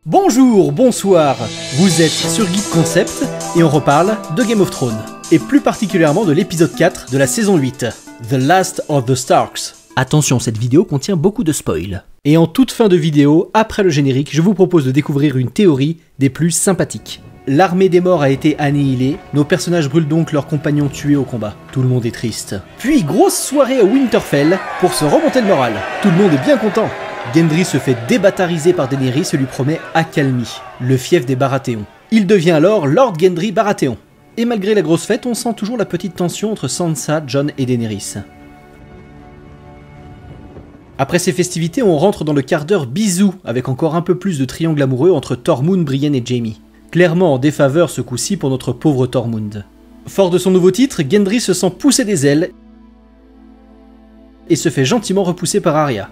Bonjour, bonsoir, vous êtes sur Geek Concept et on reparle de Game of Thrones, et plus particulièrement de l'épisode 4 de la saison 8, The Last of the Starks. Attention, cette vidéo contient beaucoup de spoils. Et en toute fin de vidéo, après le générique, je vous propose de découvrir une théorie des plus sympathiques. L'armée des morts a été annihilée, nos personnages brûlent donc leurs compagnons tués au combat. Tout le monde est triste. Puis grosse soirée à Winterfell pour se remonter le moral. Tout le monde est bien content. Gendry se fait débatariser par Daenerys et lui promet accalmie, le fief des Baratheons. Il devient alors Lord Gendry Baratheon. Et malgré la grosse fête, on sent toujours la petite tension entre Sansa, Jon et Daenerys. Après ces festivités, on rentre dans le quart d'heure bisous, avec encore un peu plus de triangle amoureux entre Tormund, Brienne et Jaime. Clairement en défaveur ce coup-ci pour notre pauvre Tormund. Fort de son nouveau titre, Gendry se sent pousser des ailes et se fait gentiment repousser par Arya.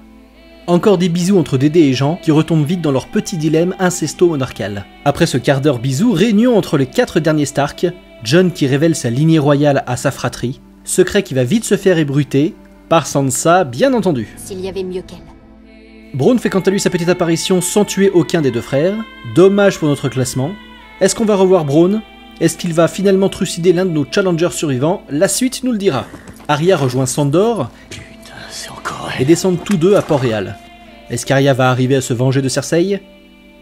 Encore des bisous entre Dédé et Jean qui retombent vite dans leur petit dilemme incesto-monarcal. Après ce quart d'heure bisous, réunion entre les 4 derniers Stark, Jon qui révèle sa lignée royale à sa fratrie, secret qui va vite se faire ébruiter, par Sansa bien entendu. S'il y avait mieux qu'elle. Bronn fait quant à lui sa petite apparition sans tuer aucun des deux frères, dommage pour notre classement. Est-ce qu'on va revoir Bronn? Est-ce qu'il va finalement trucider l'un de nos challengers survivants? La suite nous le dira. Arya rejoint Sandor et descendent tous deux à Port-Réal. Est-ce qu'Arya va arriver à se venger de Cersei?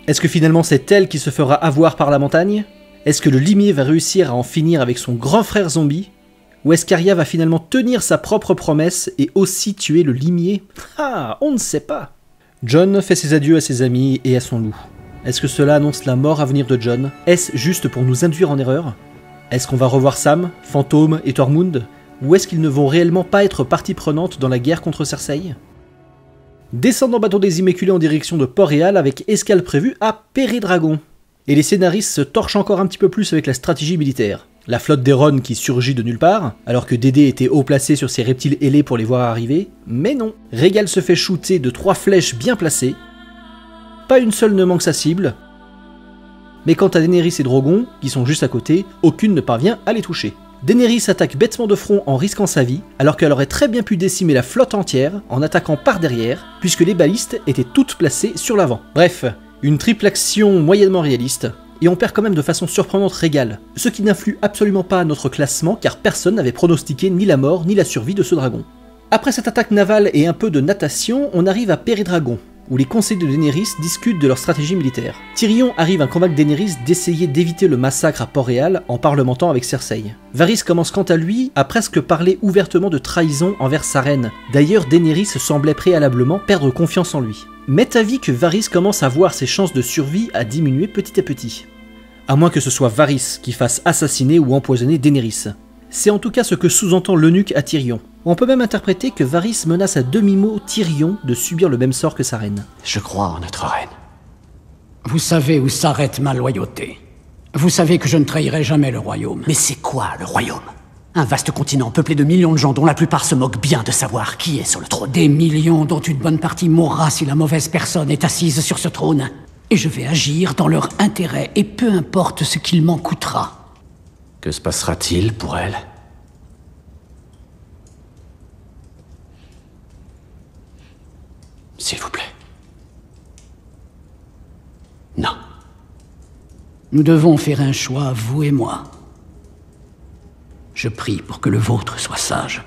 Est-ce que finalement c'est elle qui se fera avoir par la montagne? Est-ce que le limier va réussir à en finir avec son grand frère zombie? Ou est-ce qu'Arya va finalement tenir sa propre promesse et aussi tuer le limier? Ah, on ne sait pas. Jon fait ses adieux à ses amis et à son loup. Est-ce que cela annonce la mort à venir de Jon? Est-ce juste pour nous induire en erreur? Est-ce qu'on va revoir Sam, Fantôme et Tormund? Ou est-ce qu'ils ne vont réellement pas être partie prenante dans la guerre contre Cersei? Descendant bateau des Immaculés en direction de Port-Réal avec escale prévue à Péridragon. Et les scénaristes se torchent encore un petit peu plus avec la stratégie militaire. La flotte d'Eron qui surgit de nulle part, alors que Dédé était haut placé sur ses reptiles ailés pour les voir arriver, mais non. Rhaegal se fait shooter de 3 flèches bien placées. Pas une seule ne manque sa cible. Mais quant à Daenerys et Drogon, qui sont juste à côté, aucune ne parvient à les toucher. Daenerys attaque bêtement de front en risquant sa vie, alors qu'elle aurait très bien pu décimer la flotte entière en attaquant par derrière, puisque les balistes étaient toutes placées sur l'avant. Bref, une triple action moyennement réaliste, et on perd quand même de façon surprenante Rhaegal, ce qui n'influe absolument pas à notre classement car personne n'avait pronostiqué ni la mort ni la survie de ce dragon. Après cette attaque navale et un peu de natation, on arrive à Péridragon, où les conseils de Daenerys discutent de leur stratégie militaire. Tyrion arrive à convaincre Daenerys d'essayer d'éviter le massacre à Port-Réal en parlementant avec Cersei. Varys commence quant à lui à presque parler ouvertement de trahison envers sa reine. D'ailleurs, Daenerys semblait préalablement perdre confiance en lui. M'est avis que Varys commence à voir ses chances de survie à diminuer petit à petit. À moins que ce soit Varys qui fasse assassiner ou empoisonner Daenerys. C'est en tout cas ce que sous-entend l'eunuque à Tyrion. On peut même interpréter que Varys menace à demi-mot Tyrion de subir le même sort que sa reine. Je crois en notre reine. Vous savez où s'arrête ma loyauté. Vous savez que je ne trahirai jamais le royaume. Mais c'est quoi le royaume? Un vaste continent peuplé de millions de gens dont la plupart se moquent bien de savoir qui est sur le trône. Des millions dont une bonne partie mourra si la mauvaise personne est assise sur ce trône. Et je vais agir dans leur intérêt, et peu importe ce qu'il m'en coûtera. Que se passera-t-il pour elle? S'il vous plaît. Non. Nous devons faire un choix, vous et moi. Je prie pour que le vôtre soit sage.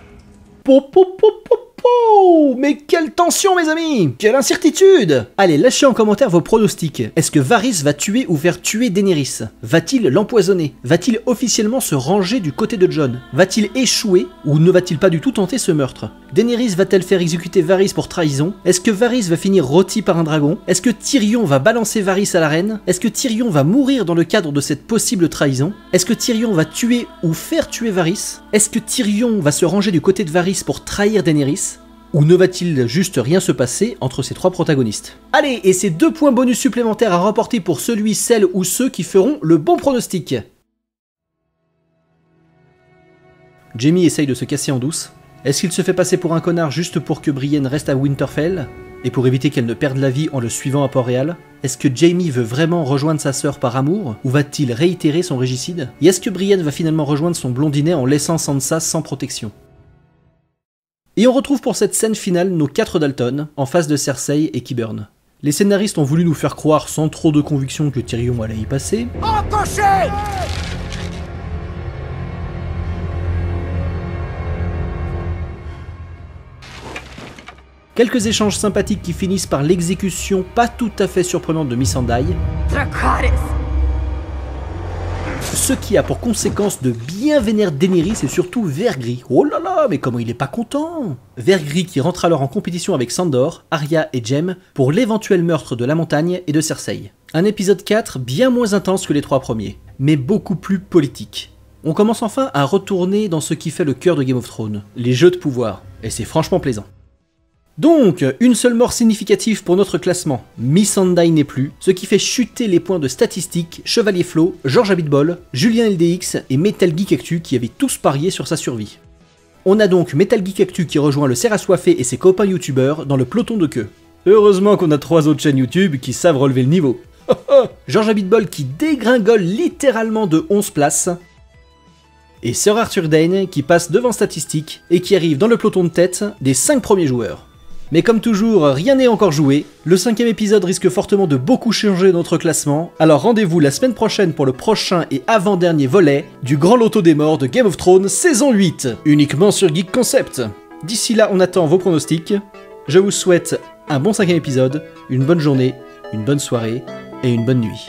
Mais quelle tension mes amis! Quelle incertitude! Allez, lâchez en commentaire vos pronostics. Est-ce que Varys va tuer ou faire tuer Daenerys? Va-t-il l'empoisonner? Va-t-il officiellement se ranger du côté de Jon? Va-t-il échouer ou ne va-t-il pas du tout tenter ce meurtre? Daenerys va-t-elle faire exécuter Varys pour trahison? Est-ce que Varys va finir rôti par un dragon? Est-ce que Tyrion va balancer Varys à la reine? Est-ce que Tyrion va mourir dans le cadre de cette possible trahison? Est-ce que Tyrion va tuer ou faire tuer Varys? Est-ce que Tyrion va se ranger du côté de Varys pour trahir Daenerys? Ou ne va-t-il juste rien se passer entre ces 3 protagonistes? Allez, et c'est 2 points bonus supplémentaires à remporter pour celui, celle ou ceux qui feront le bon pronostic. Jaime essaye de se casser en douce. Est-ce qu'il se fait passer pour un connard juste pour que Brienne reste à Winterfell? Et pour éviter qu'elle ne perde la vie en le suivant à Port-Réal? Est-ce que Jaime veut vraiment rejoindre sa sœur par amour? Ou va-t-il réitérer son régicide? Et est-ce que Brienne va finalement rejoindre son blondinet en laissant Sansa sans protection? Et on retrouve pour cette scène finale nos 4 Dalton, en face de Cersei et Qyburn. Les scénaristes ont voulu nous faire croire sans trop de conviction que Tyrion allait y passer. Empoché! Quelques échanges sympathiques qui finissent par l'exécution pas tout à fait surprenante de Missandei. Ce qui a pour conséquence de bien vénérer Daenerys et surtout Vergris. Oh là là, mais comment il est pas content! Vergris qui rentre alors en compétition avec Sandor, Arya et Jaime pour l'éventuel meurtre de la montagne et de Cersei. Un épisode 4 bien moins intense que les 3 premiers, mais beaucoup plus politique. On commence enfin à retourner dans ce qui fait le cœur de Game of Thrones, les jeux de pouvoir, et c'est franchement plaisant. Donc, une seule mort significative pour notre classement, Missandei n'est plus, ce qui fait chuter les points de statistiques Chevalier Flo, Georges Abitbol, Julien LDX et Metal Geek Actu qui avaient tous parié sur sa survie. On a donc Metal Geek Actu qui rejoint le Cerf Assoiffé et ses copains youtubeurs dans le peloton de queue. Heureusement qu'on a 3 autres chaînes YouTube qui savent relever le niveau. Georges Abitbol qui dégringole littéralement de 11 places. Et Sir Arthur Dayne qui passe devant statistiques et qui arrive dans le peloton de tête des 5 premiers joueurs. Mais comme toujours, rien n'est encore joué, le 5e épisode risque fortement de beaucoup changer notre classement, alors rendez-vous la semaine prochaine pour le prochain et avant-dernier volet du Grand Loto des Morts de Game of Thrones saison 8, uniquement sur Geek Concept. D'ici là, on attend vos pronostics, je vous souhaite un bon 5e épisode, une bonne journée, une bonne soirée et une bonne nuit.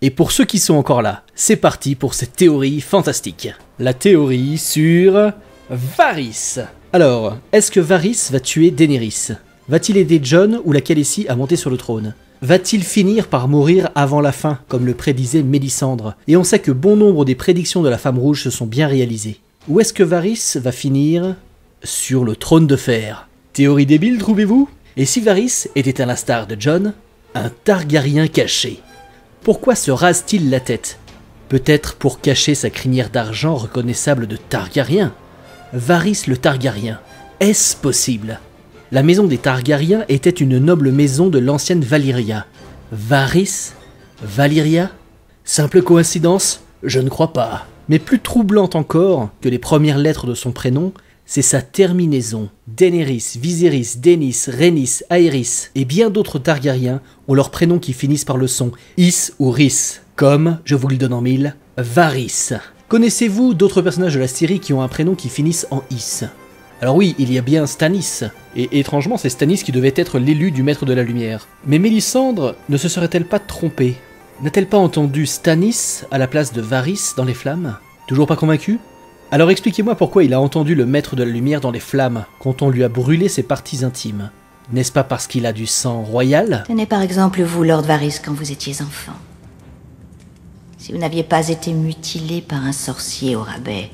Et pour ceux qui sont encore là, c'est parti pour cette théorie fantastique. La théorie sur Varys. Alors, est-ce que Varys va tuer Daenerys? Va-t-il aider Jon ou la Khaleesi à monter sur le trône? Va-t-il finir par mourir avant la fin, comme le prédisait Mélisandre? Et on sait que bon nombre des prédictions de la Femme Rouge se sont bien réalisées. Ou est-ce que Varys va finir sur le trône de fer? Théorie débile, trouvez-vous? Et si Varys était à l'instar de Jon, un Targaryen caché? Pourquoi se rase-t-il la tête? Peut-être pour cacher sa crinière d'argent reconnaissable de Targaryen? Varys le Targaryen, est-ce possible? La maison des Targaryens était une noble maison de l'ancienne Valyria. Varys? Valyria? Simple coïncidence? Je ne crois pas. Mais plus troublante encore que les premières lettres de son prénom, c'est sa terminaison. Daenerys, Viserys, Daenys, Rhaenys, Aerys et bien d'autres Targaryens ont leurs prénoms qui finissent par le son Is ou Rhys, comme, je vous le donne en mille, Varys. Connaissez-vous d'autres personnages de la série qui ont un prénom qui finissent en Is? Alors oui, il y a bien Stannis, et étrangement c'est Stannis qui devait être l'élu du Maître de la Lumière. Mais Mélisandre ne se serait-elle pas trompée? N'a-t-elle pas entendu Stannis à la place de Varys dans les flammes? Toujours pas convaincu? Alors expliquez-moi pourquoi il a entendu le Maître de la Lumière dans les flammes quand on lui a brûlé ses parties intimes. N'est-ce pas parce qu'il a du sang royal? Tenez par exemple vous, Lord Varys, quand vous étiez enfant. Si vous n'aviez pas été mutilé par un sorcier au rabais,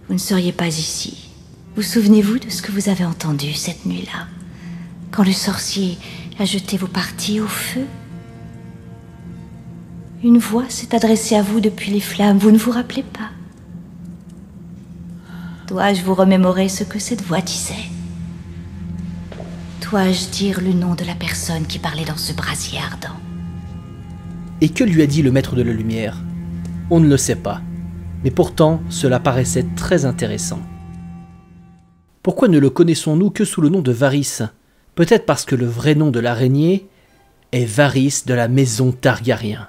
vous ne seriez pas ici. Vous souvenez-vous de ce que vous avez entendu cette nuit-là, quand le sorcier a jeté vos parties au feu? Une voix s'est adressée à vous depuis les flammes, vous ne vous rappelez pas? Dois-je vous remémorer ce que cette voix disait? Dois-je dire le nom de la personne qui parlait dans ce brasier ardent? Et que lui a dit le Maître de la Lumière? On ne le sait pas, mais pourtant cela paraissait très intéressant. Pourquoi ne le connaissons-nous que sous le nom de Varys? Peut-être parce que le vrai nom de l'araignée est Varys de la maison Targaryen.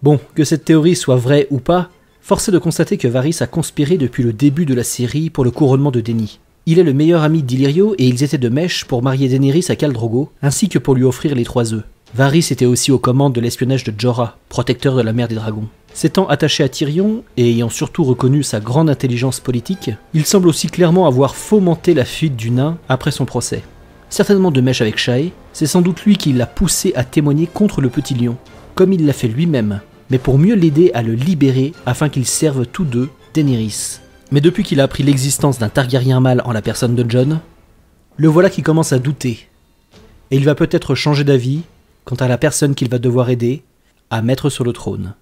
Bon, que cette théorie soit vraie ou pas, force est de constater que Varys a conspiré depuis le début de la série pour le couronnement de Dany. Il est le meilleur ami d'Illyrio et ils étaient de mèche pour marier Daenerys à Khal Drogo, ainsi que pour lui offrir les 3 œufs. Varys était aussi aux commandes de l'espionnage de Jorah, protecteur de la mer des dragons. S'étant attaché à Tyrion, et ayant surtout reconnu sa grande intelligence politique, il semble aussi clairement avoir fomenté la fuite du nain après son procès. Certainement de mèche avec Shae, c'est sans doute lui qui l'a poussé à témoigner contre le petit lion, comme il l'a fait lui-même, mais pour mieux l'aider à le libérer afin qu'ils servent tous deux Daenerys. Mais depuis qu'il a appris l'existence d'un Targaryen mâle en la personne de Jon, le voilà qui commence à douter. Et il va peut-être changer d'avis quant à la personne qu'il va devoir aider à mettre sur le trône.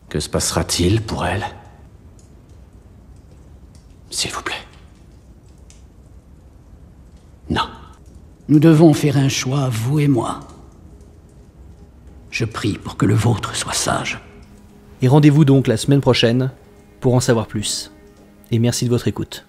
Que se passera-t-il pour elle? S'il vous plaît. Non. Nous devons faire un choix, vous et moi. Je prie pour que le vôtre soit sage. Et rendez-vous donc la semaine prochaine pour en savoir plus. Et merci de votre écoute.